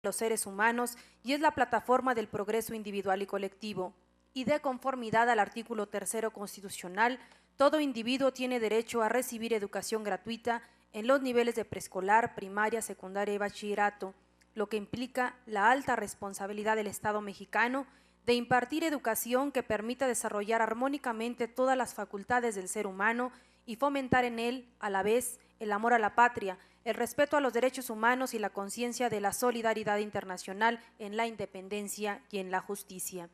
los seres humanos y es la plataforma del progreso individual y colectivo. Y de conformidad al artículo 3 constitucional, todo individuo tiene derecho a recibir educación gratuita en los niveles de preescolar, primaria, secundaria y bachillerato, lo que implica la alta responsabilidad del Estado mexicano de impartir educación que permita desarrollar armónicamente todas las facultades del ser humano y fomentar en él, a la vez, el amor a la patria, el respeto a los derechos humanos y la conciencia de la solidaridad internacional en la independencia y en la justicia.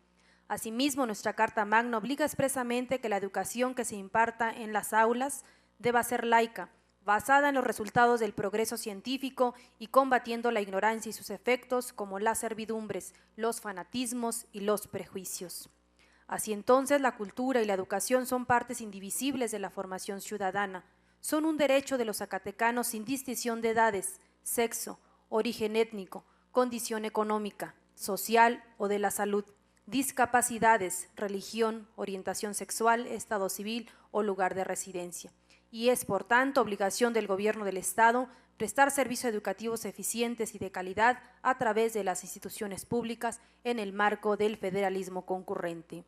Asimismo, nuestra Carta Magna obliga expresamente que la educación que se imparta en las aulas deba ser laica, basada en los resultados del progreso científico y combatiendo la ignorancia y sus efectos como las servidumbres, los fanatismos y los prejuicios. Así entonces, la cultura y la educación son partes indivisibles de la formación ciudadana. Son un derecho de los zacatecanos sin distinción de edades, sexo, origen étnico, condición económica, social o de la salud, discapacidades, religión, orientación sexual, estado civil o lugar de residencia. Y es, por tanto, obligación del Gobierno del Estado prestar servicios educativos eficientes y de calidad a través de las instituciones públicas en el marco del federalismo concurrente.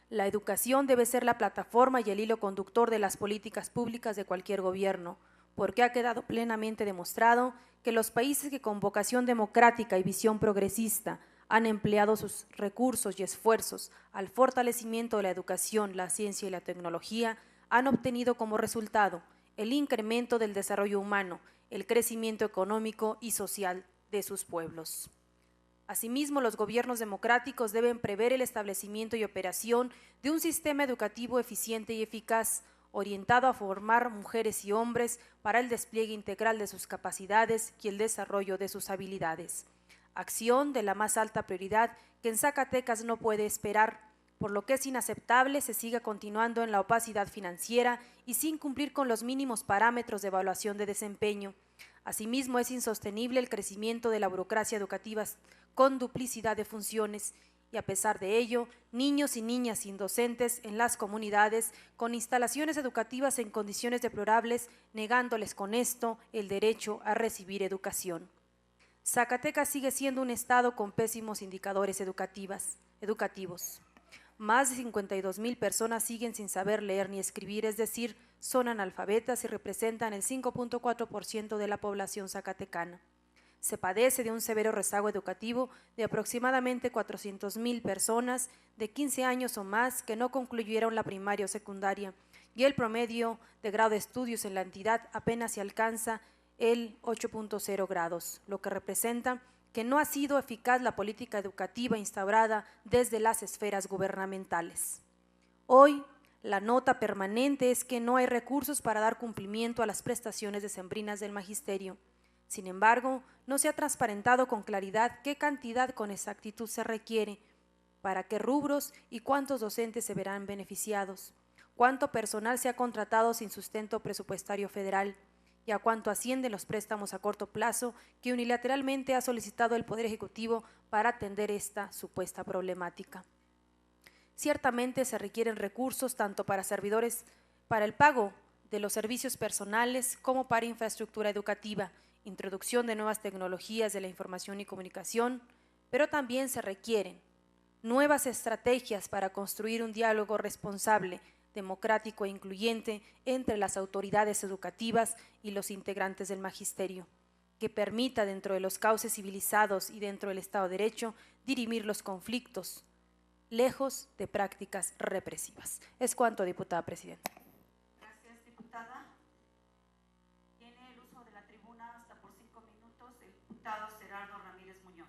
La educación debe ser la plataforma y el hilo conductor de las políticas públicas de cualquier gobierno, porque ha quedado plenamente demostrado que los países que con vocación democrática y visión progresista han empleado sus recursos y esfuerzos al fortalecimiento de la educación, la ciencia y la tecnología, han obtenido como resultado el incremento del desarrollo humano, el crecimiento económico y social de sus pueblos. Asimismo, los gobiernos democráticos deben prever el establecimiento y operación de un sistema educativo eficiente y eficaz, orientado a formar mujeres y hombres para el despliegue integral de sus capacidades y el desarrollo de sus habilidades. Acción de la más alta prioridad que en Zacatecas no puede esperar, por lo que es inaceptable se siga continuando en la opacidad financiera y sin cumplir con los mínimos parámetros de evaluación de desempeño. Asimismo, es insostenible el crecimiento de la burocracia educativa con duplicidad de funciones y, a pesar de ello, niños y niñas indocentes en las comunidades con instalaciones educativas en condiciones deplorables, negándoles con esto el derecho a recibir educación. Zacatecas sigue siendo un estado con pésimos indicadores educativos. Más de 52,000 personas siguen sin saber leer ni escribir, es decir, son analfabetas y representan el 5.4% de la población zacatecana. Se padece de un severo rezago educativo de aproximadamente 400,000 personas de 15 años o más que no concluyeron la primaria o secundaria, y el promedio de grado de estudios en la entidad apenas se alcanza el 8.0 grados, lo que representa que no ha sido eficaz la política educativa instaurada desde las esferas gubernamentales. Hoy, la nota permanente es que no hay recursos para dar cumplimiento a las prestaciones decembrinas del magisterio. Sin embargo, no se ha transparentado con claridad qué cantidad con exactitud se requiere, para qué rubros y cuántos docentes se verán beneficiados, cuánto personal se ha contratado sin sustento presupuestario federal, y a cuánto ascienden los préstamos a corto plazo que unilateralmente ha solicitado el Poder Ejecutivo para atender esta supuesta problemática. Ciertamente se requieren recursos tanto para servidores, para el pago de los servicios personales como para infraestructura educativa, introducción de nuevas tecnologías de la información y comunicación, pero también se requieren nuevas estrategias para construir un diálogo responsable, democrático e incluyente entre las autoridades educativas y los integrantes del magisterio, que permita dentro de los cauces civilizados y dentro del Estado de Derecho dirimir los conflictos, lejos de prácticas represivas. Es cuanto, diputada presidenta. Gracias, diputada. Tiene el uso de la tribuna hasta por 5 minutos el diputado Gerardo Ramírez Muñoz.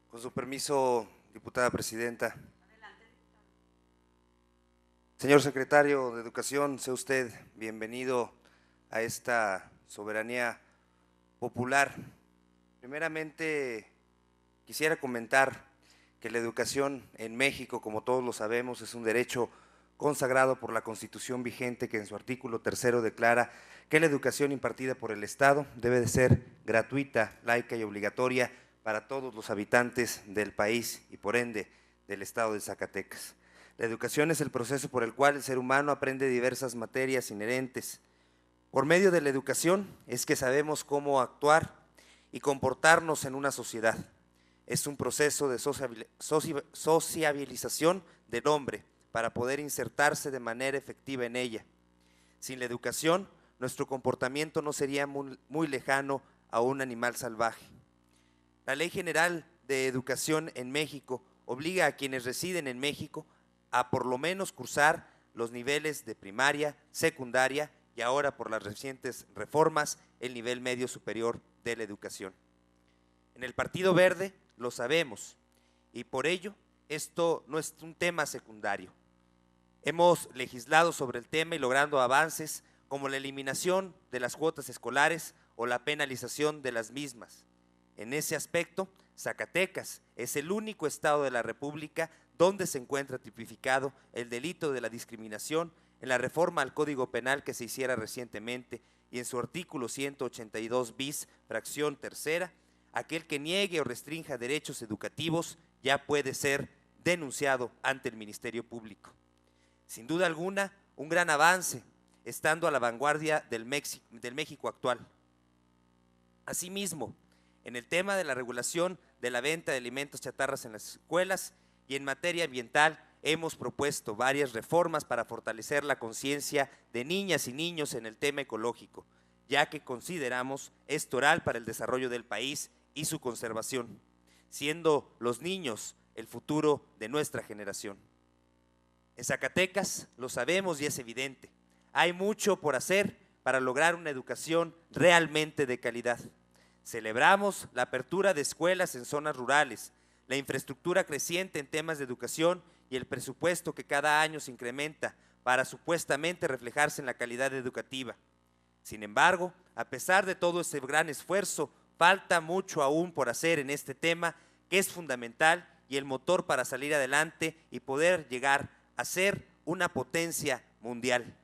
Con su permiso, diputada presidenta. Adelante, diputado. Señor secretario de Educación, sea usted bienvenido a esta soberanía popular. Primeramente, quisiera comentar que la educación en México, como todos lo sabemos, es un derecho consagrado por la Constitución vigente, que en su artículo 3 declara que la educación impartida por el Estado debe de ser gratuita, laica y obligatoria para todos los habitantes del país y por ende del estado de Zacatecas. La educación es el proceso por el cual el ser humano aprende diversas materias inherentes. Por medio de la educación es que sabemos cómo actuar y comportarnos en una sociedad. Es un proceso de sociabilización del hombre para poder insertarse de manera efectiva en ella. Sin la educación, nuestro comportamiento no sería muy lejano a un animal salvaje. La Ley General de Educación en México obliga a quienes residen en México a por lo menos cursar los niveles de primaria, secundaria y ahora por las recientes reformas, el nivel medio superior de la educación. En el Partido Verde lo sabemos y por ello esto no es un tema secundario. Hemos legislado sobre el tema y logrando avances como la eliminación de las cuotas escolares o la penalización de las mismas. En ese aspecto, Zacatecas es el único estado de la República donde se encuentra tipificado el delito de la discriminación en la reforma al Código Penal que se hiciera recientemente y en su artículo 182 bis, fracción tercera, aquel que niegue o restrinja derechos educativos ya puede ser denunciado ante el Ministerio Público. Sin duda alguna, un gran avance, estando a la vanguardia del México actual. Asimismo, en el tema de la regulación de la venta de alimentos chatarras en las escuelas y en materia ambiental, hemos propuesto varias reformas para fortalecer la conciencia de niñas y niños en el tema ecológico, ya que consideramos esto oral para el desarrollo del país y su conservación, siendo los niños el futuro de nuestra generación. En Zacatecas lo sabemos y es evidente, hay mucho por hacer para lograr una educación realmente de calidad. Celebramos la apertura de escuelas en zonas rurales, la infraestructura creciente en temas de educación y el presupuesto que cada año se incrementa para supuestamente reflejarse en la calidad educativa. Sin embargo, a pesar de todo este gran esfuerzo, falta mucho aún por hacer en este tema que es fundamental y el motor para salir adelante y poder llegar a ser una potencia mundial.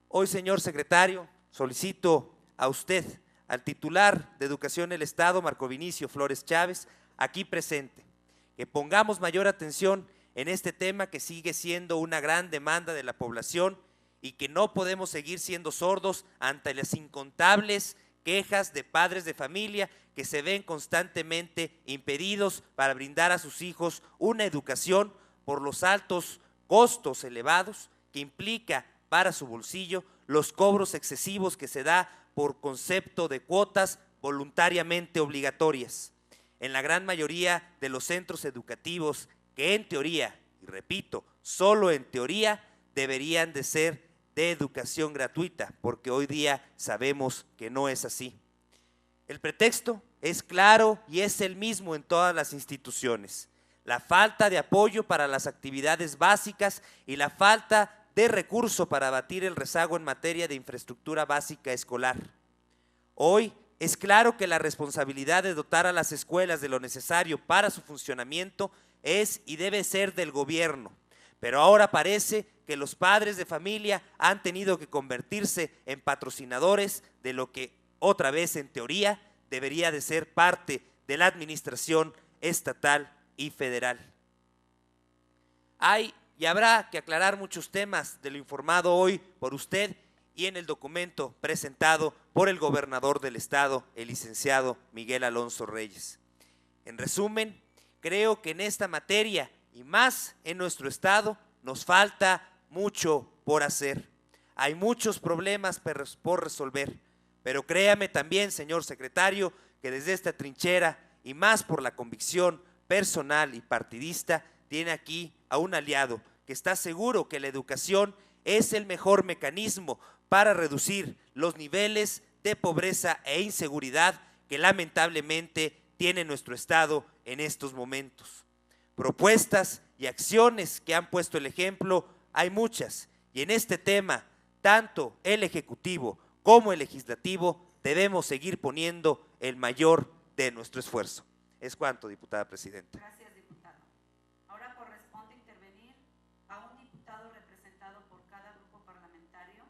Hoy, señor secretario, solicito a usted, al titular de Educación del Estado, Marco Vinicio Flores Chávez, aquí presente, que pongamos mayor atención en este tema que sigue siendo una gran demanda de la población y que no podemos seguir siendo sordos ante las incontables quejas de padres de familia que se ven constantemente impedidos para brindar a sus hijos una educación por los altos costos elevados que implica para su bolsillo los cobros excesivos que se da por concepto de cuotas voluntariamente obligatorias. En la gran mayoría de los centros educativos que en teoría, y repito, solo en teoría, deberían de ser de educación gratuita, porque hoy día sabemos que no es así. El pretexto es claro y es el mismo en todas las instituciones: la falta de apoyo para las actividades básicas y la falta de recurso para abatir el rezago en materia de infraestructura básica escolar. Hoy es claro que la responsabilidad de dotar a las escuelas de lo necesario para su funcionamiento es y debe ser del gobierno, pero ahora parece que los padres de familia han tenido que convertirse en patrocinadores de lo que otra vez en teoría debería de ser parte de la administración estatal y federal. Hay y habrá que aclarar muchos temas de lo informado hoy por usted y en el documento presentado por el gobernador del estado, el licenciado Miguel Alonso Reyes. En resumen, creo que en esta materia y más en nuestro estado nos falta mucho por hacer. Hay muchos problemas por resolver, pero créame también, señor secretario, que desde esta trinchera y más por la convicción personal y partidista, tiene aquí a un aliado que está seguro que la educación es el mejor mecanismo para reducir los niveles de pobreza e inseguridad que lamentablemente tiene nuestro estado en estos momentos. Propuestas y acciones que han puesto el ejemplo hay muchas, y en este tema, tanto el Ejecutivo como el Legislativo debemos seguir poniendo el mayor de nuestro esfuerzo. Es cuanto, diputada presidenta. Gracias, diputado. Ahora corresponde intervenir a un diputado representado por cada grupo parlamentario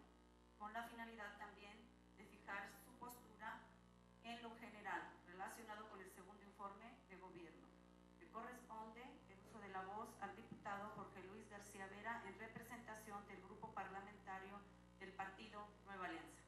con la finalidad también de fijar su postura en lo general relacionado con el segundo informe de gobierno. Le corresponde el uso de la voz al diputado Jorge Luis García Vera en representación del Grupo Parlamentario del Partido Nueva Alianza.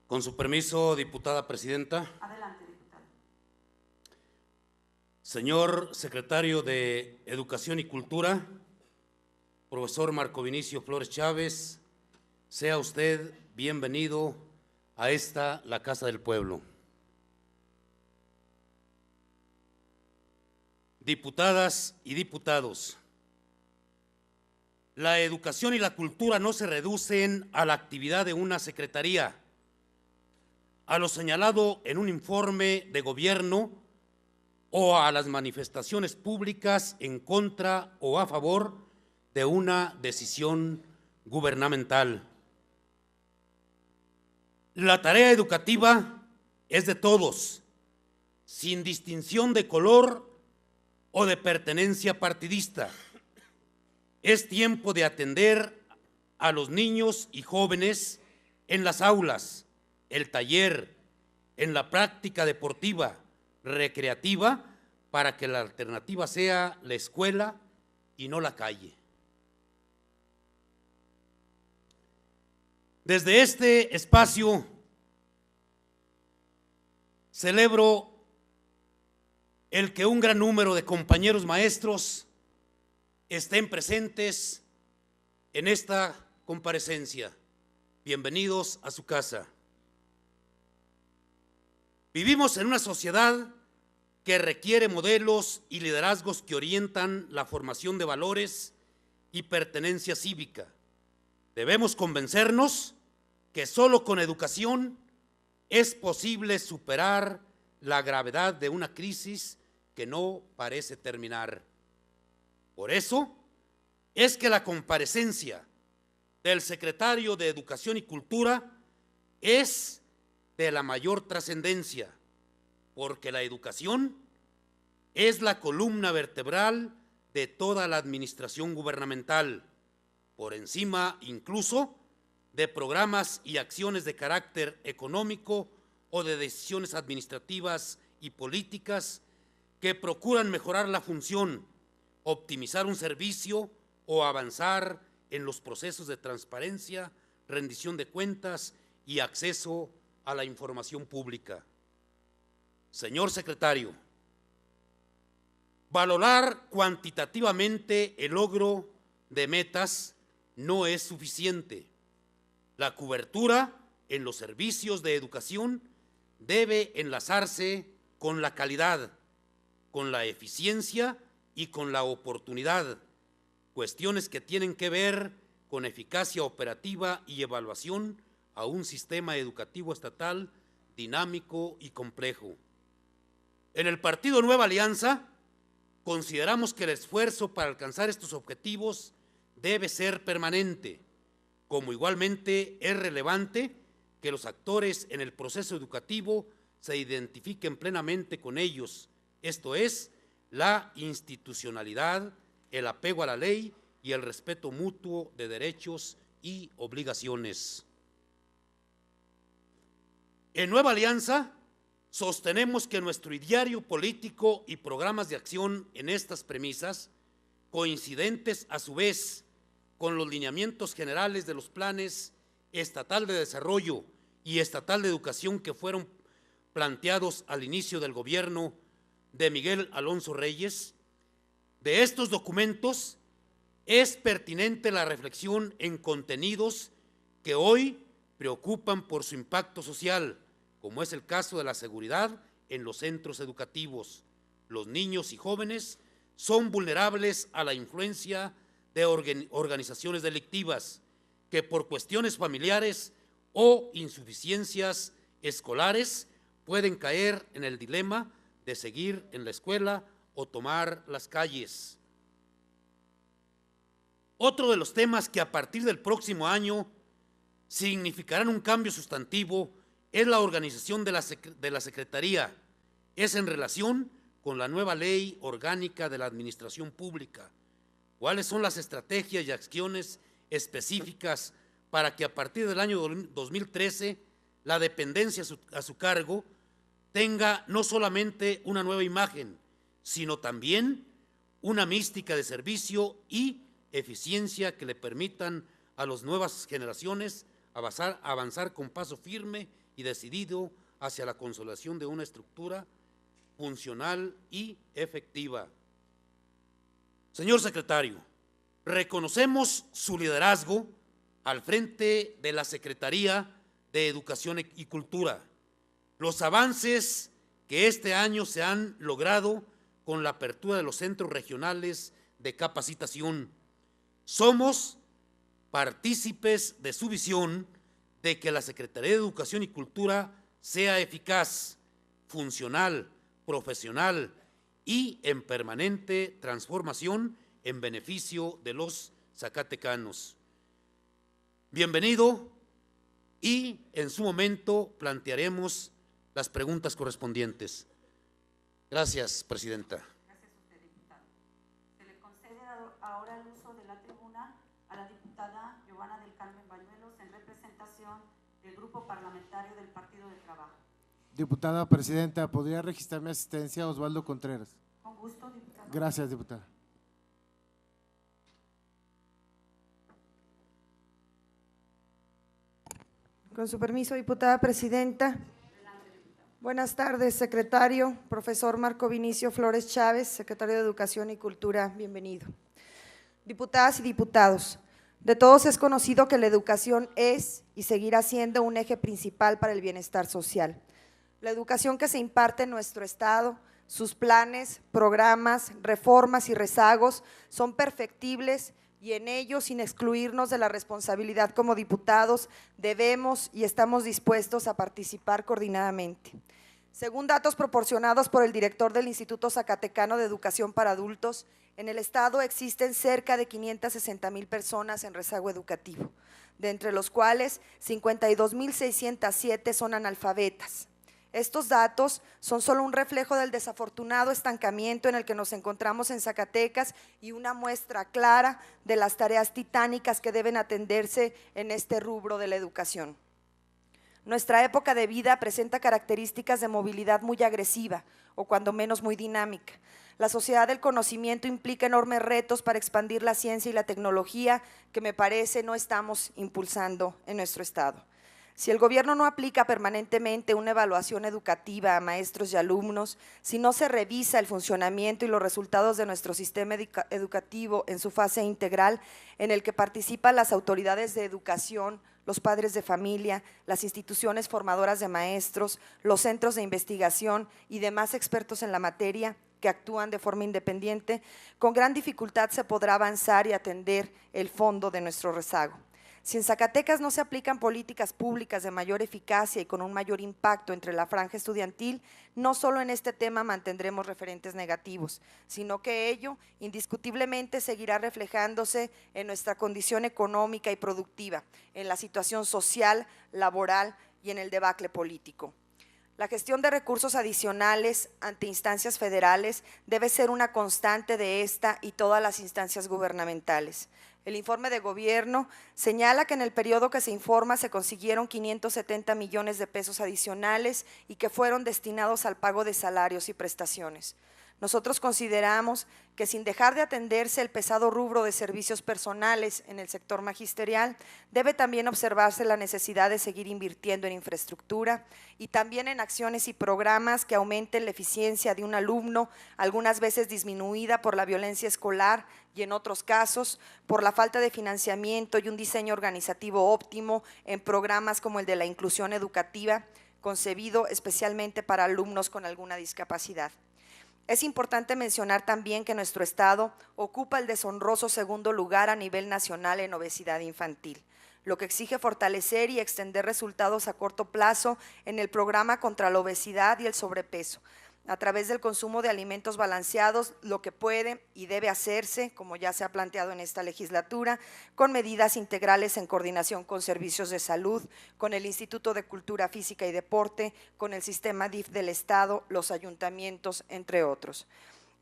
Con su permiso, diputada presidenta. Adelante, diputado. Señor secretario de Educación y Cultura, profesor Marco Vinicio Flores Chávez, sea usted bienvenido a esta, la Casa del Pueblo. Diputadas y diputados, la educación y la cultura no se reducen a la actividad de una secretaría, a lo señalado en un informe de gobierno o a las manifestaciones públicas en contra o a favor de una decisión gubernamental. La tarea educativa es de todos, sin distinción de color o de pertenencia partidista. Es tiempo de atender a los niños y jóvenes en las aulas, el taller, en la práctica deportiva, recreativa, para que la alternativa sea la escuela y no la calle. Desde este espacio celebro el que un gran número de compañeros maestros estén presentes en esta comparecencia. Bienvenidos a su casa. Vivimos en una sociedad que requiere modelos y liderazgos que orientan la formación de valores y pertenencia cívica. Debemos convencernos que solo con educación es posible superar la gravedad de una crisis que no parece terminar. Por eso es que la comparecencia del secretario de Educación y Cultura es de la mayor trascendencia, porque la educación es la columna vertebral de toda la administración gubernamental, por encima incluso de programas y acciones de carácter económico o de decisiones administrativas y políticas que procuran mejorar la función, optimizar un servicio o avanzar en los procesos de transparencia, rendición de cuentas y acceso a la información pública. Señor secretario, valorar cuantitativamente el logro de metas no es suficiente. La cobertura en los servicios de educación debe enlazarse con la calidad, con la eficiencia y con la oportunidad, cuestiones que tienen que ver con eficacia operativa y evaluación a un sistema educativo estatal dinámico y complejo. En el Partido Nueva Alianza consideramos que el esfuerzo para alcanzar estos objetivos debe ser permanente, como igualmente es relevante que los actores en el proceso educativo se identifiquen plenamente con ellos, esto es, la institucionalidad, el apego a la ley y el respeto mutuo de derechos y obligaciones. En Nueva Alianza sostenemos que nuestro ideario político y programas de acción en estas premisas, coincidentes a su vez con los lineamientos generales de los planes estatal de desarrollo y estatal de educación que fueron planteados al inicio del gobierno de Miguel Alonso Reyes, de estos documentos es pertinente la reflexión en contenidos que hoy preocupan por su impacto social, como es el caso de la seguridad en los centros educativos. Los niños y jóvenes son vulnerables a la influencia de organizaciones delictivas que por cuestiones familiares o insuficiencias escolares pueden caer en el dilema de seguir en la escuela o tomar las calles. Otro de los temas que a partir del próximo año significarán un cambio sustantivo es la organización de la Secretaría. Es en relación con la nueva ley orgánica de la Administración Pública, ¿Cuáles son las estrategias y acciones específicas para que a partir del año 2013 la dependencia a su cargo tenga no solamente una nueva imagen, sino también una mística de servicio y eficiencia que le permitan a las nuevas generaciones avanzar con paso firme y decidido hacia la consolidación de una estructura funcional y efectiva? Señor secretario, reconocemos su liderazgo al frente de la Secretaría de Educación y Cultura, los avances que este año se han logrado con la apertura de los centros regionales de capacitación. Somos partícipes de su visión de que la Secretaría de Educación y Cultura sea eficaz, funcional, profesional y en permanente transformación en beneficio de los zacatecanos. Bienvenido, y en su momento plantearemos las preguntas correspondientes. Gracias, presidenta. Gracias a usted, diputado. Se le concede ahora el uso de la tribuna a la diputada Giovanna del Carmen Bañuelos en representación del Grupo Parlamentario del Partido del Trabajo. Diputada presidenta, ¿podría registrar mi asistencia Osvaldo Contreras? Con gusto, diputado. Gracias, diputada. Con su permiso, diputada presidenta. Buenas tardes, secretario, profesor Marco Vinicio Flores Chávez, secretario de Educación y Cultura, bienvenido. Diputadas y diputados, de todos es conocido que la educación es y seguirá siendo un eje principal para el bienestar social. La educación que se imparte en nuestro Estado, sus planes, programas, reformas y rezagos son perfectibles y en ello, sin excluirnos de la responsabilidad como diputados, debemos y estamos dispuestos a participar coordinadamente. Según datos proporcionados por el director del Instituto Zacatecano de Educación para Adultos, en el Estado existen cerca de 560,000 personas en rezago educativo, de entre los cuales 52,607 son analfabetas. Estos datos son solo un reflejo del desafortunado estancamiento en el que nos encontramos en Zacatecas y una muestra clara de las tareas titánicas que deben atenderse en este rubro de la educación. Nuestra época de vida presenta características de movilidad muy agresiva o cuando menos muy dinámica. La sociedad del conocimiento implica enormes retos para expandir la ciencia y la tecnología que me parece no estamos impulsando en nuestro Estado. Si el gobierno no aplica permanentemente una evaluación educativa a maestros y alumnos, si no se revisa el funcionamiento y los resultados de nuestro sistema educativo en su fase integral, en el que participan las autoridades de educación, los padres de familia, las instituciones formadoras de maestros, los centros de investigación y demás expertos en la materia que actúan de forma independiente, con gran dificultad se podrá avanzar y atender el fondo de nuestro rezago. Si en Zacatecas no se aplican políticas públicas de mayor eficacia y con un mayor impacto entre la franja estudiantil, no solo en este tema mantendremos referentes negativos, sino que ello indiscutiblemente seguirá reflejándose en nuestra condición económica y productiva, en la situación social, laboral y en el debacle político. La gestión de recursos adicionales ante instancias federales debe ser una constante de esta y todas las instancias gubernamentales. El informe de gobierno señala que en el periodo que se informa se consiguieron 570 millones de pesos adicionales y que fueron destinados al pago de salarios y prestaciones. Nosotros consideramos que sin dejar de atenderse el pesado rubro de servicios personales en el sector magisterial, debe también observarse la necesidad de seguir invirtiendo en infraestructura y también en acciones y programas que aumenten la eficiencia de un alumno, algunas veces disminuida por la violencia escolar y en otros casos por la falta de financiamiento y un diseño organizativo óptimo en programas como el de la inclusión educativa, concebido especialmente para alumnos con alguna discapacidad. Es importante mencionar también que nuestro Estado ocupa el deshonroso segundo lugar a nivel nacional en obesidad infantil, lo que exige fortalecer y extender resultados a corto plazo en el programa contra la obesidad y el sobrepeso, a través del consumo de alimentos balanceados, lo que puede y debe hacerse, como ya se ha planteado en esta legislatura, con medidas integrales en coordinación con servicios de salud, con el Instituto de Cultura Física y Deporte, con el sistema DIF del Estado, los ayuntamientos, entre otros.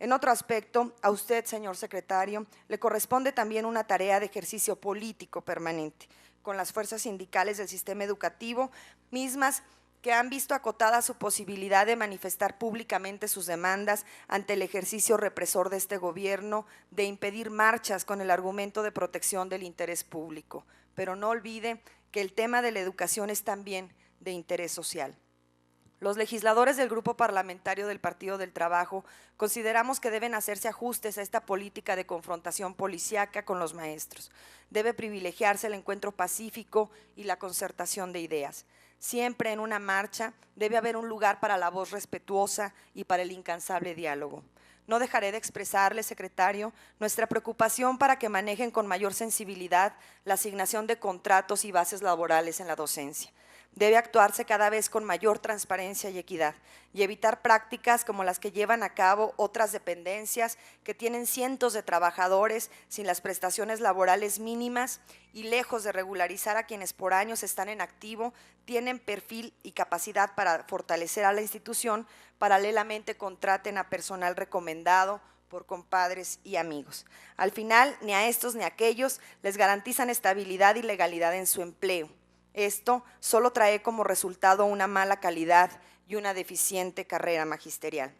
En otro aspecto, a usted, señor secretario, le corresponde también una tarea de ejercicio político permanente con las fuerzas sindicales del sistema educativo, mismas que han visto acotada su posibilidad de manifestar públicamente sus demandas ante el ejercicio represor de este gobierno de impedir marchas con el argumento de protección del interés público. Pero no olvide que el tema de la educación es también de interés social. Los legisladores del Grupo Parlamentario del Partido del Trabajo consideramos que deben hacerse ajustes a esta política de confrontación policíaca con los maestros. Debe privilegiarse el encuentro pacífico y la concertación de ideas. Siempre en una marcha debe haber un lugar para la voz respetuosa y para el incansable diálogo. No dejaré de expresarle, secretario, nuestra preocupación para que manejen con mayor sensibilidad la asignación de contratos y bases laborales en la docencia. Debe actuarse cada vez con mayor transparencia y equidad y evitar prácticas como las que llevan a cabo otras dependencias que tienen cientos de trabajadores sin las prestaciones laborales mínimas y lejos de regularizar a quienes por años están en activo, tienen perfil y capacidad para fortalecer a la institución, paralelamente contraten a personal recomendado por compadres y amigos. Al final, ni a estos ni a aquellos les garantizan estabilidad y legalidad en su empleo. Esto solo trae como resultado una mala calidad y una deficiente carrera magisterial.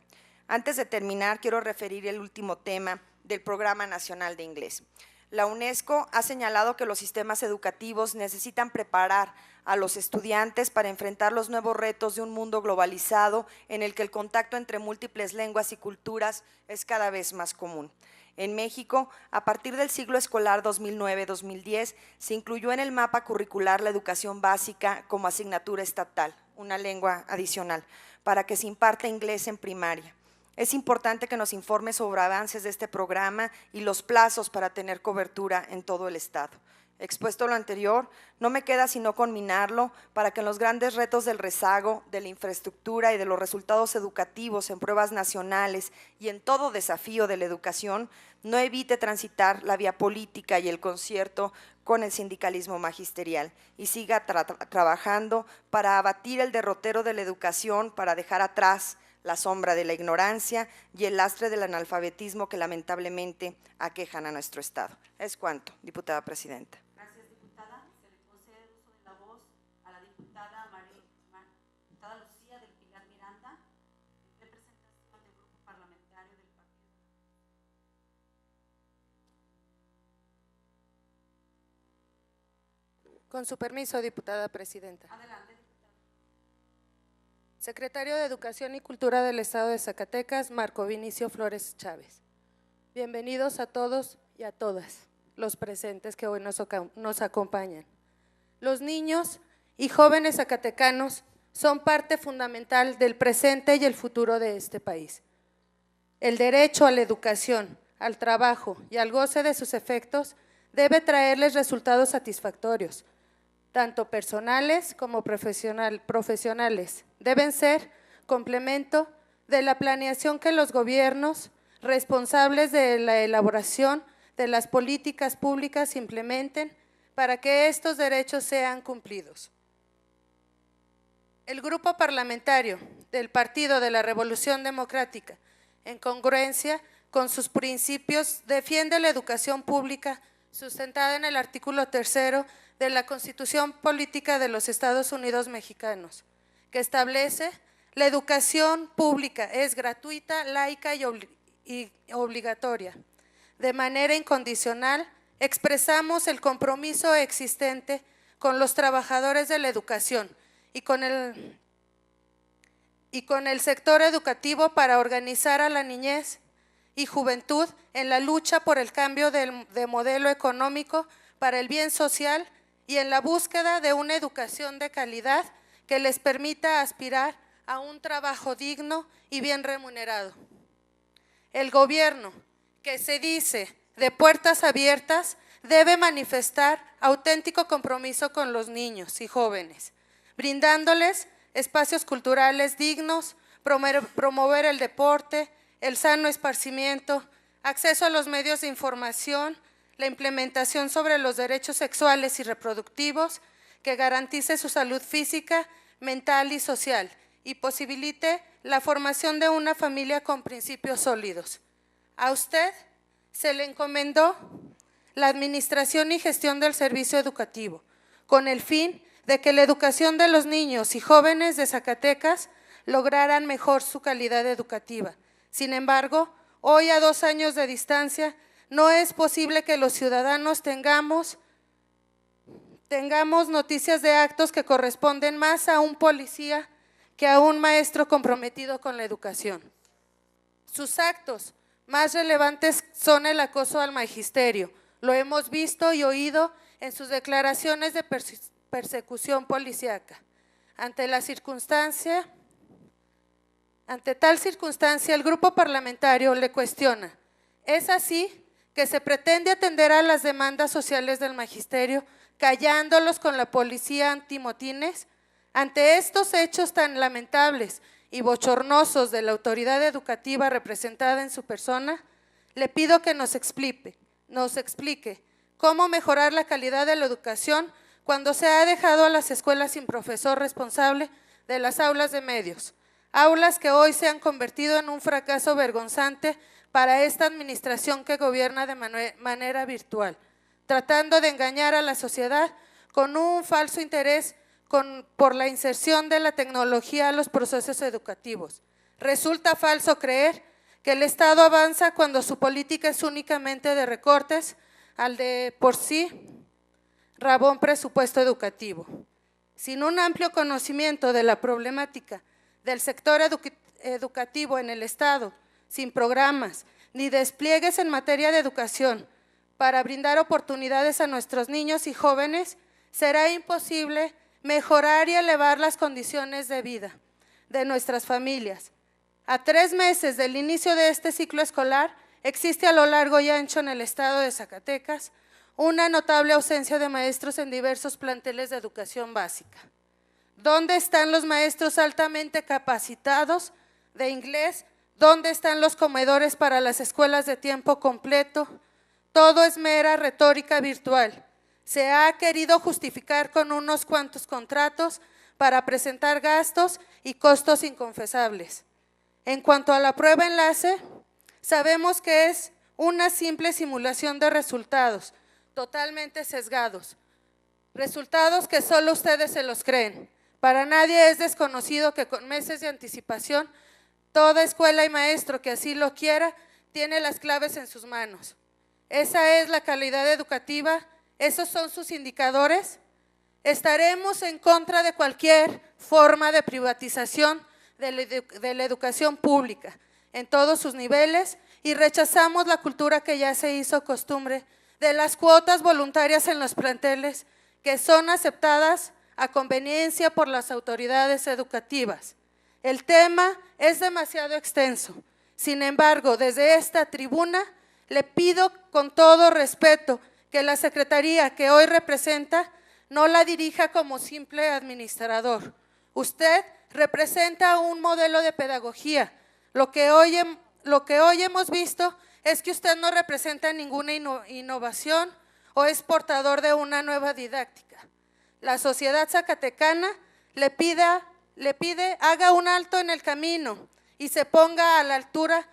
Antes de terminar, quiero referir el último tema del Programa Nacional de Inglés. La UNESCO ha señalado que los sistemas educativos necesitan preparar a los estudiantes para enfrentar los nuevos retos de un mundo globalizado en el que el contacto entre múltiples lenguas y culturas es cada vez más común. En México, a partir del ciclo escolar 2009-2010, se incluyó en el mapa curricular la educación básica como asignatura estatal, una lengua adicional, para que se imparta inglés en primaria. Es importante que nos informe sobre avances de este programa y los plazos para tener cobertura en todo el estado. Expuesto lo anterior, no me queda sino conminarlo para que en los grandes retos del rezago, de la infraestructura y de los resultados educativos en pruebas nacionales y en todo desafío de la educación, no evite transitar la vía política y el concierto con el sindicalismo magisterial y siga trabajando para abatir el derrotero de la educación, para dejar atrás la sombra de la ignorancia y el lastre del analfabetismo que lamentablemente aquejan a nuestro Estado. Es cuanto, diputada presidenta. Gracias, diputada. Se le concede el uso de la voz a la diputada diputada Lucía del Pilar Miranda, en representación del Grupo Parlamentario del Partido. Con su permiso, diputada presidenta. Adelante. Secretario de Educación y Cultura del Estado de Zacatecas, Marco Vinicio Flores Chávez. Bienvenidos a todos y a todas los presentes que hoy nos acompañan. Los niños y jóvenes zacatecanos son parte fundamental del presente y el futuro de este país. El derecho a la educación, al trabajo y al goce de sus efectos debe traerles resultados satisfactorios, tanto personales como profesionales. Deben ser complemento de la planeación que los gobiernos responsables de la elaboración de las políticas públicas implementen para que estos derechos sean cumplidos. El Grupo Parlamentario del Partido de la Revolución Democrática, en congruencia con sus principios, defiende la educación pública sustentada en el artículo 3 de la Constitución Política de los Estados Unidos Mexicanos, que establece la educación pública es gratuita, laica y obligatoria. De manera incondicional, expresamos el compromiso existente con los trabajadores de la educación y con el sector educativo para organizar a la niñez y juventud en la lucha por el cambio de modelo económico para el bien social y en la búsqueda de una educación de calidad que les permita aspirar a un trabajo digno y bien remunerado. El gobierno, que se dice de puertas abiertas, debe manifestar auténtico compromiso con los niños y jóvenes, brindándoles espacios culturales dignos, promover el deporte, el sano esparcimiento, acceso a los medios de información, la implementación sobre los derechos sexuales y reproductivos, que garantice su salud física, mental y social y posibilite la formación de una familia con principios sólidos. A usted se le encomendó la administración y gestión del servicio educativo, con el fin de que la educación de los niños y jóvenes de Zacatecas lograran mejor su calidad educativa. Sin embargo, hoy a 2 años de distancia, no es posible que los ciudadanos tengamos noticias de actos que corresponden más a un policía que a un maestro comprometido con la educación. Sus actos más relevantes son el acoso al magisterio. Lo hemos visto y oído en sus declaraciones de persecución policíaca. Ante tal circunstancia, el grupo parlamentario le cuestiona: ¿es así que se pretende atender a las demandas sociales del magisterio, callándolos con la policía antimotines? Ante estos hechos tan lamentables y bochornosos de la autoridad educativa representada en su persona, le pido que nos explique cómo mejorar la calidad de la educación cuando se ha dejado a las escuelas sin profesor responsable de las aulas de medios, aulas que hoy se han convertido en un fracaso vergonzante para esta administración que gobierna de manera virtual, tratando de engañar a la sociedad con un falso interés por la inserción de la tecnología a los procesos educativos. Resulta falso creer que el Estado avanza cuando su política es únicamente de recortes al de por sí rabón presupuesto educativo. Sin un amplio conocimiento de la problemática del sector educativo en el Estado, sin programas ni despliegues en materia de educación para brindar oportunidades a nuestros niños y jóvenes, será imposible mejorar y elevar las condiciones de vida de nuestras familias. A 3 meses del inicio de este ciclo escolar, existe a lo largo y ancho en el estado de Zacatecas una notable ausencia de maestros en diversos planteles de educación básica. ¿Dónde están los maestros altamente capacitados de inglés? ¿Dónde están los comedores para las escuelas de tiempo completo? Todo es mera retórica virtual. Se ha querido justificar con unos cuantos contratos para presentar gastos y costos inconfesables. En cuanto a la prueba enlace, sabemos que es una simple simulación de resultados, totalmente sesgados. Resultados que solo ustedes se los creen. Para nadie es desconocido que con meses de anticipación, toda escuela y maestro que así lo quiera, tiene las claves en sus manos. Esa es la calidad educativa. ¿Esos son sus indicadores? Estaremos en contra de cualquier forma de privatización de la educación pública en todos sus niveles y rechazamos la cultura que ya se hizo costumbre de las cuotas voluntarias en los planteles que son aceptadas a conveniencia por las autoridades educativas. El tema es demasiado extenso. Sin embargo, desde esta tribuna le pido con todo respeto que la secretaría que hoy representa no la dirija como simple administrador. Usted representa un modelo de pedagogía. Lo que hoy hemos visto es que usted no representa ninguna innovación o es portador de una nueva didáctica. La sociedad zacatecana le pide haga un alto en el camino y se ponga a la altura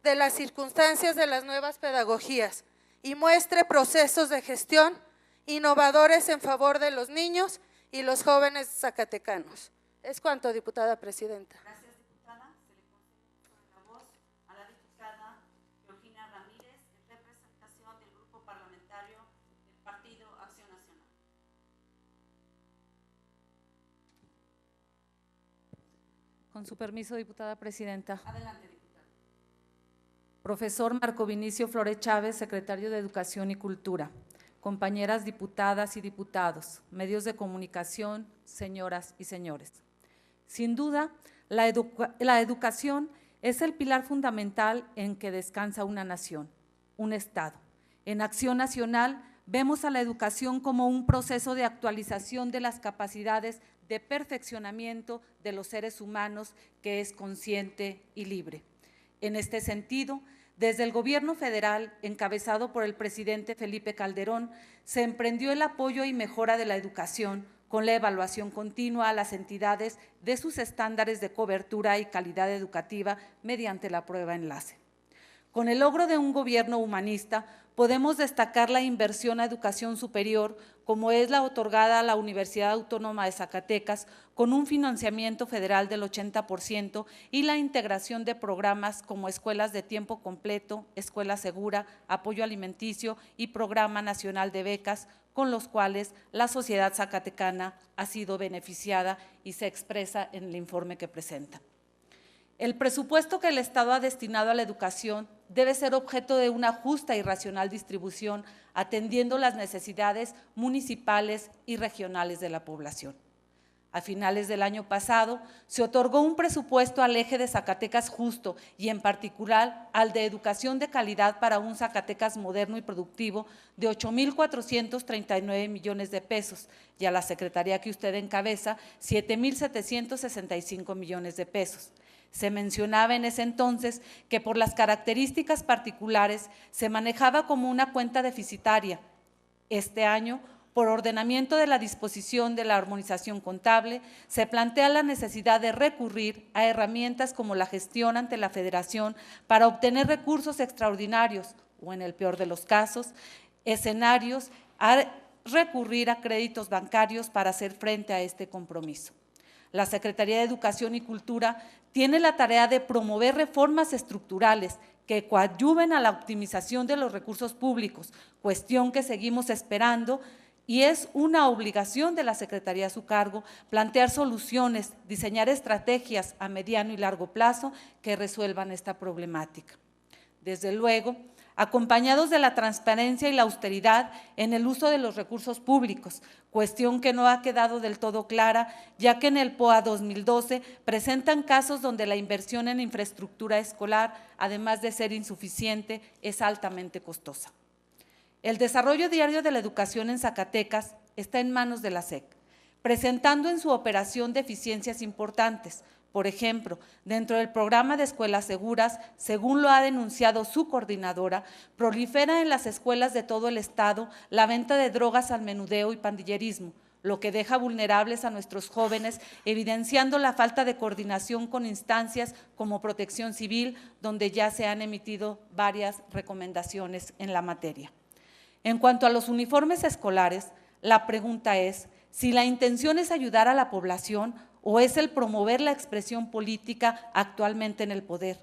de las circunstancias de las nuevas pedagogías y muestre procesos de gestión innovadores en favor de los niños y los jóvenes zacatecanos. Es cuanto, diputada presidenta. Gracias, diputada. Se le concede la voz a la diputada Georgina Ramírez, en representación del Grupo Parlamentario del Partido Acción Nacional. Con su permiso, diputada presidenta. Adelante, diputada. Profesor Marco Vinicio Flores Chávez, secretario de Educación y Cultura. Compañeras diputadas y diputados, medios de comunicación, señoras y señores. Sin duda, la educación es el pilar fundamental en que descansa una nación, un Estado. En Acción Nacional vemos a la educación como un proceso de actualización de las capacidades de perfeccionamiento de los seres humanos que es consciente y libre. En este sentido, desde el Gobierno federal, encabezado por el presidente Felipe Calderón, se emprendió el apoyo y mejora de la educación con la evaluación continua a las entidades de sus estándares de cobertura y calidad educativa mediante la prueba enlace. Con el logro de un gobierno humanista, podemos destacar la inversión a educación superior, como es la otorgada a la Universidad Autónoma de Zacatecas, con un financiamiento federal del 80% y la integración de programas como escuelas de tiempo completo, escuela segura, apoyo alimenticio y Programa Nacional de Becas, con los cuales la sociedad zacatecana ha sido beneficiada y se expresa en el informe que presenta. El presupuesto que el Estado ha destinado a la educación debe ser objeto de una justa y racional distribución, atendiendo las necesidades municipales y regionales de la población. A finales del año pasado, se otorgó un presupuesto al eje de Zacatecas justo y en particular al de educación de calidad para un Zacatecas moderno y productivo de 8,439 millones de pesos y a la secretaría que usted encabeza 7,765 millones de pesos. Se mencionaba en ese entonces que por las características particulares se manejaba como una cuenta deficitaria. Este año, por ordenamiento de la disposición de la armonización contable, se plantea la necesidad de recurrir a herramientas como la gestión ante la Federación para obtener recursos extraordinarios o, en el peor de los casos, escenarios, a recurrir a créditos bancarios para hacer frente a este compromiso. La Secretaría de Educación y Cultura tiene la tarea de promover reformas estructurales que coadyuven a la optimización de los recursos públicos, cuestión que seguimos esperando, y es una obligación de la Secretaría a su cargo plantear soluciones, diseñar estrategias a mediano y largo plazo que resuelvan esta problemática. Desde luego, acompañados de la transparencia y la austeridad en el uso de los recursos públicos, cuestión que no ha quedado del todo clara, ya que en el POA 2012 presentan casos donde la inversión en infraestructura escolar, además de ser insuficiente, es altamente costosa. El desarrollo diario de la educación en Zacatecas está en manos de la SEC, presentando en su operación deficiencias importantes. Por ejemplo, dentro del programa de escuelas seguras, según lo ha denunciado su coordinadora, prolifera en las escuelas de todo el estado la venta de drogas al menudeo y pandillerismo, lo que deja vulnerables a nuestros jóvenes, evidenciando la falta de coordinación con instancias como Protección Civil, donde ya se han emitido varias recomendaciones en la materia. En cuanto a los uniformes escolares, la pregunta es si la intención es ayudar a la población o es el promover la expresión política actualmente en el poder,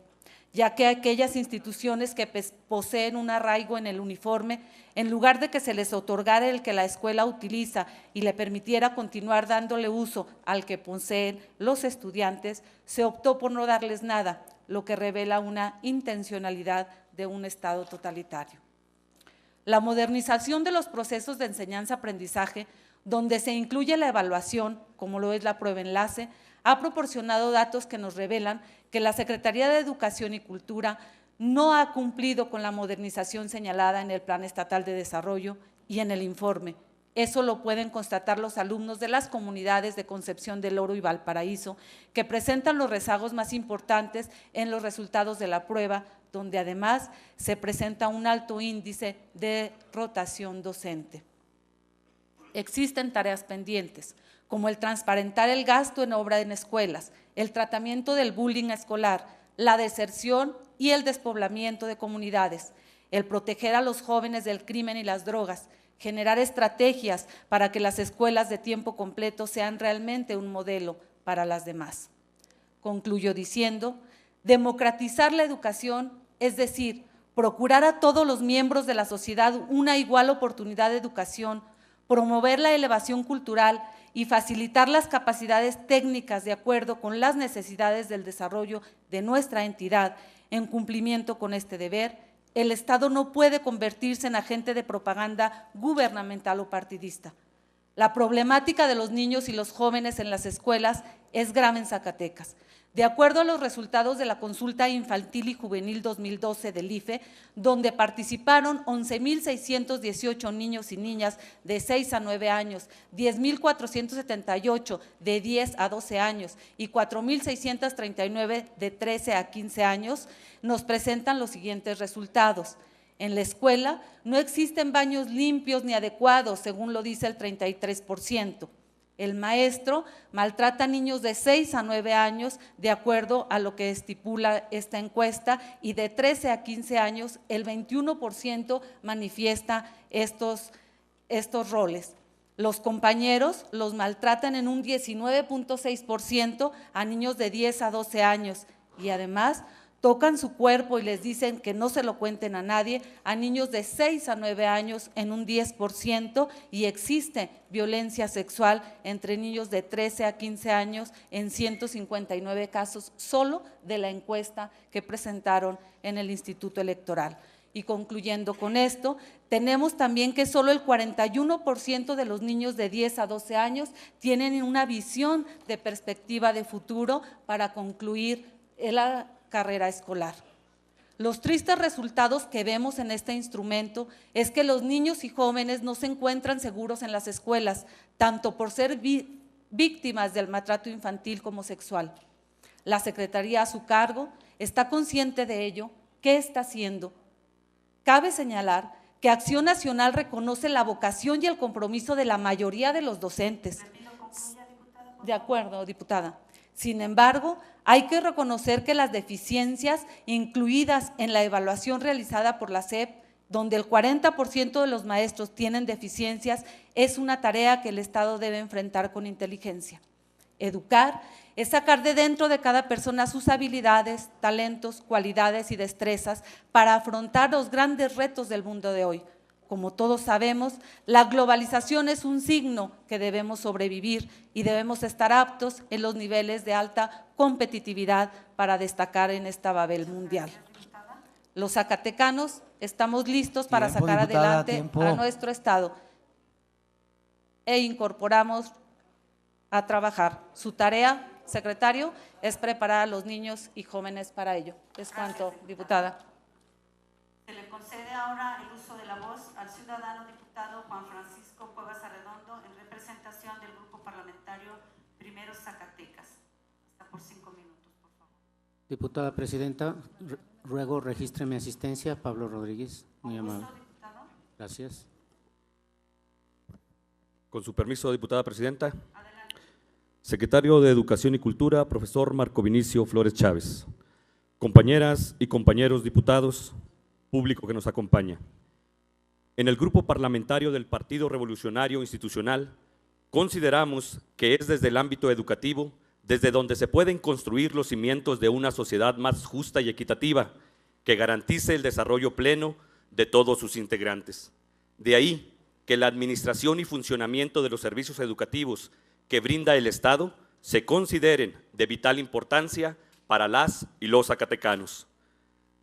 ya que aquellas instituciones que poseen un arraigo en el uniforme, en lugar de que se les otorgara el que la escuela utiliza y le permitiera continuar dándole uso al que poseen los estudiantes, se optó por no darles nada, lo que revela una intencionalidad de un Estado totalitario. La modernización de los procesos de enseñanza-aprendizaje, donde se incluye la evaluación, como lo es la prueba enlace, ha proporcionado datos que nos revelan que la Secretaría de Educación y Cultura no ha cumplido con la modernización señalada en el Plan Estatal de Desarrollo y en el informe. Eso lo pueden constatar los alumnos de las comunidades de Concepción del Oro y Valparaíso, que presentan los rezagos más importantes en los resultados de la prueba, donde además se presenta un alto índice de rotación docente. Existen tareas pendientes, como el transparentar el gasto en obra en escuelas, el tratamiento del bullying escolar, la deserción y el despoblamiento de comunidades, el proteger a los jóvenes del crimen y las drogas, generar estrategias para que las escuelas de tiempo completo sean realmente un modelo para las demás. Concluyo diciendo, democratizar la educación, es decir, procurar a todos los miembros de la sociedad una igual oportunidad de educación, promover la elevación cultural y facilitar las capacidades técnicas de acuerdo con las necesidades del desarrollo de nuestra entidad. En cumplimiento con este deber, el Estado no puede convertirse en agente de propaganda gubernamental o partidista. La problemática de los niños y los jóvenes en las escuelas es grave en Zacatecas. De acuerdo a los resultados de la Consulta Infantil y Juvenil 2012 del IFE, donde participaron 11,618 niños y niñas de 6 a 9 años, 10,478 de 10 a 12 años y 4,639 de 13 a 15 años, nos presentan los siguientes resultados. En la escuela no existen baños limpios ni adecuados, según lo dice el 33%. El maestro maltrata a niños de 6 a 9 años, de acuerdo a lo que estipula esta encuesta, y de 13 a 15 años el 21% manifiesta estos roles. Los compañeros los maltratan en un 19.6% a niños de 10 a 12 años y además tocan su cuerpo y les dicen que no se lo cuenten a nadie a niños de 6 a 9 años en un 10% y existe violencia sexual entre niños de 13 a 15 años en 159 casos solo de la encuesta que presentaron en el Instituto Electoral. Y concluyendo con esto, tenemos también que solo el 41% de los niños de 10 a 12 años tienen una visión de perspectiva de futuro para concluir la carrera escolar. Los tristes resultados que vemos en este instrumento es que los niños y jóvenes no se encuentran seguros en las escuelas, tanto por ser víctimas del maltrato infantil como sexual. La Secretaría a su cargo está consciente de ello. ¿Qué está haciendo? Cabe señalar que Acción Nacional reconoce la vocación y el compromiso de la mayoría de los docentes. De acuerdo, diputada. Sin embargo, hay que reconocer que las deficiencias incluidas en la evaluación realizada por la SEP, donde el 40% de los maestros tienen deficiencias, es una tarea que el Estado debe enfrentar con inteligencia. Educar es sacar de dentro de cada persona sus habilidades, talentos, cualidades y destrezas para afrontar los grandes retos del mundo de hoy. Como todos sabemos, la globalización es un signo que debemos sobrevivir y debemos estar aptos en los niveles de alta competitividad para destacar en esta Babel mundial. Los zacatecanos estamos listos para sacar adelante a nuestro Estado e incorporamos a trabajar. Su tarea, secretario, es preparar a los niños y jóvenes para ello. Es cuanto, diputada. Se le concede ahora el uso de la voz al ciudadano diputado Juan Francisco Cuevas Arredondo en representación del Grupo Parlamentario Primero Zacatecas. Hasta por 5 minutos, por favor. Diputada presidenta, ruego registre mi asistencia. Pablo Rodríguez, muy amable. Gracias. Con su permiso, diputada presidenta. Secretario de Educación y Cultura, profesor Marco Vinicio Flores Chávez. Compañeras y compañeros diputados, público que nos acompaña. En el Grupo Parlamentario del Partido Revolucionario Institucional, consideramos que es desde el ámbito educativo desde donde se pueden construir los cimientos de una sociedad más justa y equitativa, que garantice el desarrollo pleno de todos sus integrantes. De ahí que la administración y funcionamiento de los servicios educativos que brinda el Estado se consideren de vital importancia para las y los zacatecanos.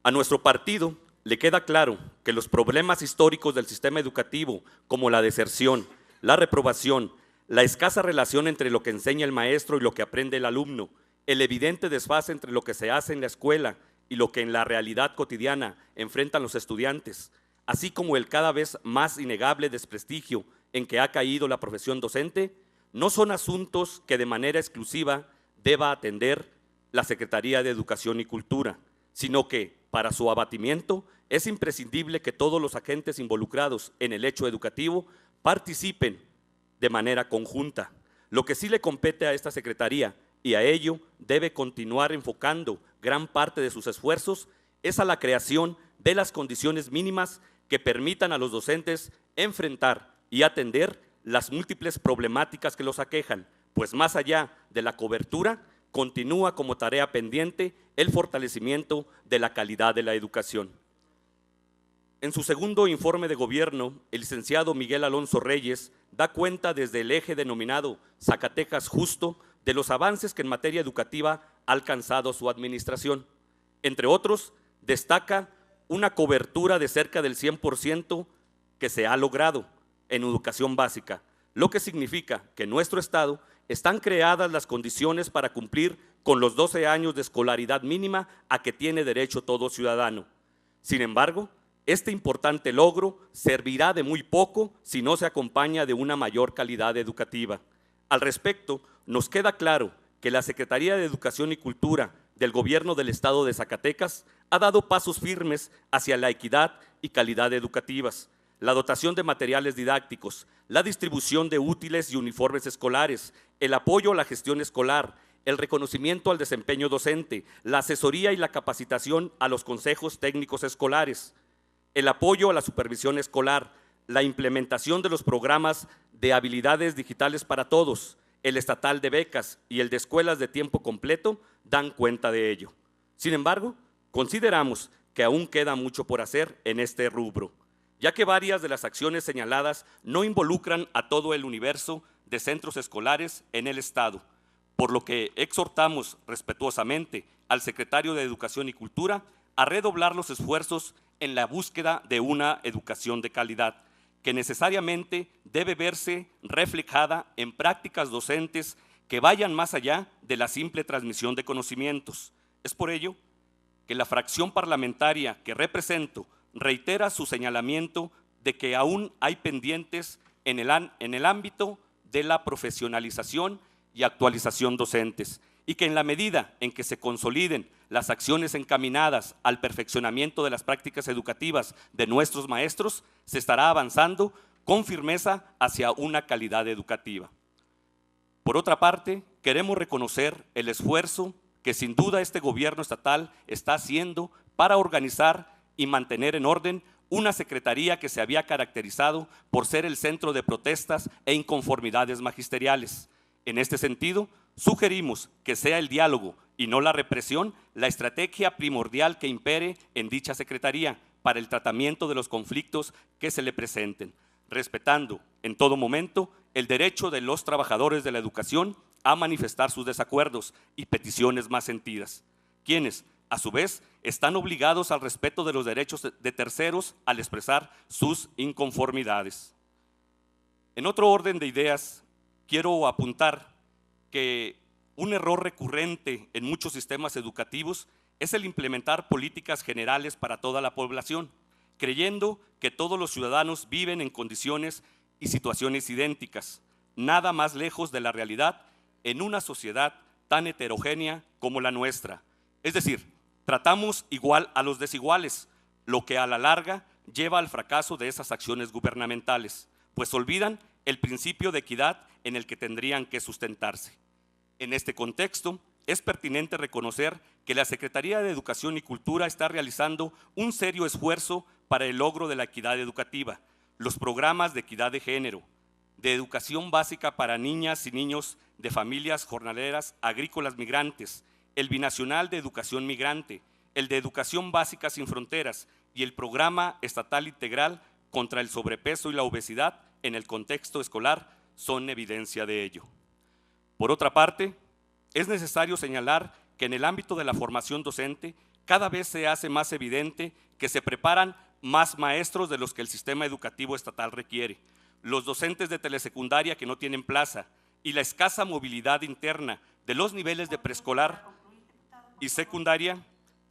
A nuestro partido le queda claro que los problemas históricos del sistema educativo, como la deserción, la reprobación, la escasa relación entre lo que enseña el maestro y lo que aprende el alumno, el evidente desfase entre lo que se hace en la escuela y lo que en la realidad cotidiana enfrentan los estudiantes, así como el cada vez más innegable desprestigio en que ha caído la profesión docente, no son asuntos que de manera exclusiva deba atender la Secretaría de Educación y Cultura, sino que, para su abatimiento, es imprescindible que todos los agentes involucrados en el hecho educativo participen de manera conjunta. Lo que sí le compete a esta Secretaría, y a ello debe continuar enfocando gran parte de sus esfuerzos, es a la creación de las condiciones mínimas que permitan a los docentes enfrentar y atender las múltiples problemáticas que los aquejan, pues más allá de la cobertura, continúa como tarea pendiente el fortalecimiento de la calidad de la educación. En su segundo informe de gobierno, el licenciado Miguel Alonso Reyes da cuenta desde el eje denominado Zacatecas Justo de los avances que en materia educativa ha alcanzado su administración. Entre otros, destaca una cobertura de cerca del 100% que se ha logrado en educación básica, lo que significa que en nuestro estado están creadas las condiciones para cumplir con los 12 años de escolaridad mínima a que tiene derecho todo ciudadano. Sin embargo, este importante logro servirá de muy poco si no se acompaña de una mayor calidad educativa. Al respecto, nos queda claro que la Secretaría de Educación y Cultura del Gobierno del Estado de Zacatecas ha dado pasos firmes hacia la equidad y calidad educativas. la dotación de materiales didácticos, la distribución de útiles y uniformes escolares, el apoyo a la gestión escolar, el reconocimiento al desempeño docente, la asesoría y la capacitación a los consejos técnicos escolares, el apoyo a la supervisión escolar, la implementación de los programas de habilidades digitales para todos, el estatal de becas y el de escuelas de tiempo completo dan cuenta de ello. Sin embargo, consideramos que aún queda mucho por hacer en este rubro, ya que varias de las acciones señaladas no involucran a todo el universo de centros escolares en el Estado, por lo que exhortamos respetuosamente al secretario de Educación y Cultura a redoblar los esfuerzos en la búsqueda de una educación de calidad, que necesariamente debe verse reflejada en prácticas docentes que vayan más allá de la simple transmisión de conocimientos. Es por ello que la fracción parlamentaria que represento reitera su señalamiento de que aún hay pendientes en el ámbito de la profesionalización y actualización docentes, y que en la medida en que se consoliden las acciones encaminadas al perfeccionamiento de las prácticas educativas de nuestros maestros, se estará avanzando con firmeza hacia una calidad educativa. Por otra parte, queremos reconocer el esfuerzo que sin duda este gobierno estatal está haciendo para organizar y mantener en orden una secretaría que se había caracterizado por ser el centro de protestas e inconformidades magisteriales. En este sentido, sugerimos que sea el diálogo y no la represión la estrategia primordial que impere en dicha secretaría para el tratamiento de los conflictos que se le presenten, respetando en todo momento el derecho de los trabajadores de la educación a manifestar sus desacuerdos y peticiones más sentidas, quienes, a su vez, están obligados al respeto de los derechos de terceros al expresar sus inconformidades. En otro orden de ideas, quiero apuntar que un error recurrente en muchos sistemas educativos es el implementar políticas generales para toda la población, creyendo que todos los ciudadanos viven en condiciones y situaciones idénticas, nada más lejos de la realidad en una sociedad tan heterogénea como la nuestra. Es decir, tratamos igual a los desiguales, lo que a la larga lleva al fracaso de esas acciones gubernamentales, pues olvidan el principio de equidad en el que tendrían que sustentarse. En este contexto, es pertinente reconocer que la Secretaría de Educación y Cultura está realizando un serio esfuerzo para el logro de la equidad educativa, los programas de equidad de género, de educación básica para niñas y niños de familias jornaleras agrícolas migrantes, el binacional de educación migrante, el de educación básica sin fronteras y el programa estatal integral contra el sobrepeso y la obesidad en el contexto escolar son evidencia de ello. Por otra parte, es necesario señalar que en el ámbito de la formación docente cada vez se hace más evidente que se preparan más maestros de los que el sistema educativo estatal requiere. Los docentes de telesecundaria que no tienen plaza y la escasa movilidad interna de los niveles de preescolar y secundaria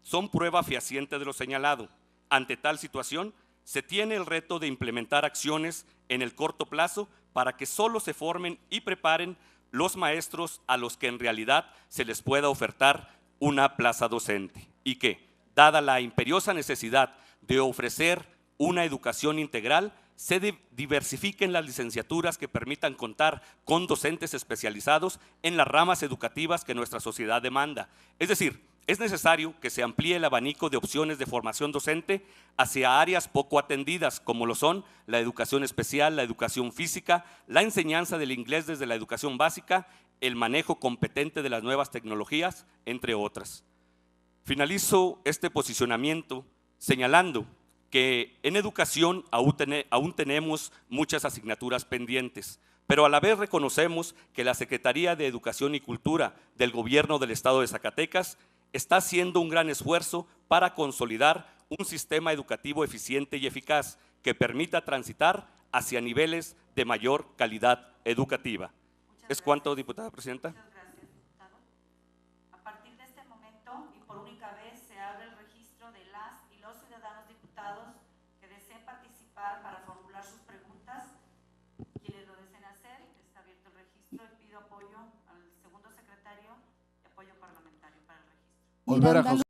son prueba fehaciente de lo señalado. Ante tal situación, se tiene el reto de implementar acciones en el corto plazo para que solo se formen y preparen los maestros a los que en realidad se les pueda ofertar una plaza docente y que, dada la imperiosa necesidad de ofrecer una educación integral, se diversifiquen las licenciaturas que permitan contar con docentes especializados en las ramas educativas que nuestra sociedad demanda. Es decir, es necesario que se amplíe el abanico de opciones de formación docente hacia áreas poco atendidas, como lo son la educación especial, la educación física, la enseñanza del inglés desde la educación básica, el manejo competente de las nuevas tecnologías, entre otras. Finalizo este posicionamiento señalando que en educación aún tenemos muchas asignaturas pendientes, pero a la vez reconocemos que la Secretaría de Educación y Cultura del Gobierno del Estado de Zacatecas está haciendo un gran esfuerzo para consolidar un sistema educativo eficiente y eficaz que permita transitar hacia niveles de mayor calidad educativa. ¿Es cuanto, diputada presidenta? Muchas gracias, diputado. A partir de este momento y por única vez se abre el registro de las y los ciudadanos diputados que deseen participar para formular sus preguntas. Quienes lo deseen hacer, está abierto el registro y pido apoyo al segundo secretario y apoyo parlamentario para el registro. Volver a